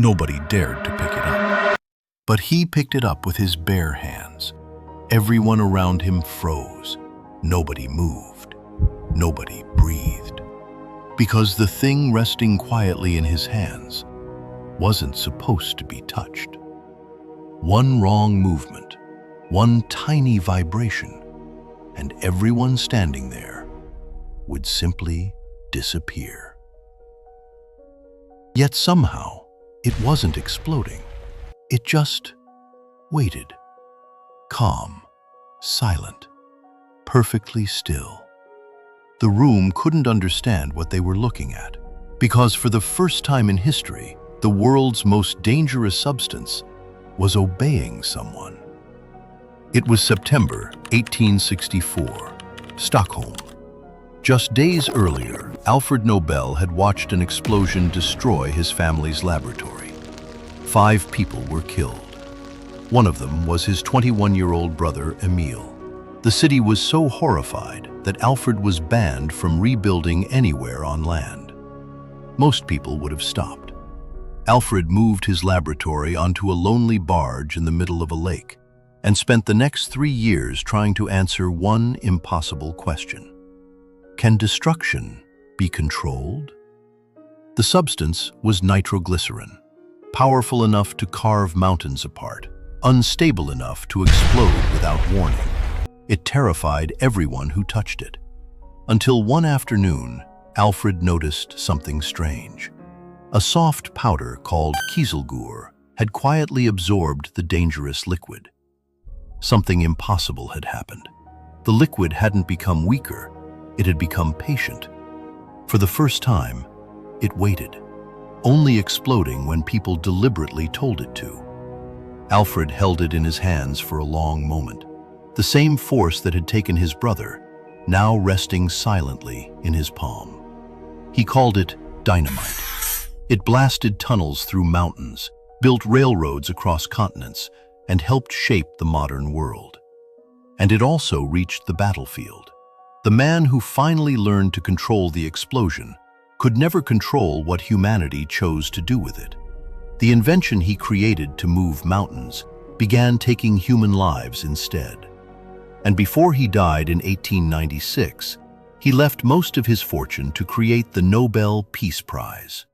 Nobody dared to pick it up. But he picked it up with his bare hands. Everyone around him froze. Nobody moved. Nobody breathed. Because the thing resting quietly in his hands wasn't supposed to be touched. One wrong movement, one tiny vibration, and everyone standing there would simply disappear. Yet somehow, it wasn't exploding. It just waited, calm, silent, perfectly still. The room couldn't understand what they were looking at, because for the first time in history, the world's most dangerous substance was obeying someone. It was September 1864, Stockholm. Just days earlier, Alfred Nobel had watched an explosion destroy his family's laboratory. 5 people were killed. One of them was his 21-year-old brother, Emil. The city was so horrified that Alfred was banned from rebuilding anywhere on land. Most people would have stopped. Alfred moved his laboratory onto a lonely barge in the middle of a lake and spent the next 3 years trying to answer one impossible question. Can destruction be controlled? The substance was nitroglycerin, powerful enough to carve mountains apart, unstable enough to explode without warning. It terrified everyone who touched it. Until one afternoon, Alfred noticed something strange. A soft powder called kieselguhr had quietly absorbed the dangerous liquid. Something impossible had happened. The liquid hadn't become weaker, it had become patient. For the first time, it waited, only exploding when people deliberately told it to. Alfred held it in his hands for a long moment, the same force that had taken his brother, now resting silently in his palm. He called it Dynamite. It blasted tunnels through mountains, built railroads across continents, and helped shape the modern world. And it also reached the battlefield. The man who finally learned to control the explosion could never control what humanity chose to do with it. The invention he created to move mountains began taking human lives instead. And before he died in 1896, he left most of his fortune to create the Nobel Peace Prize.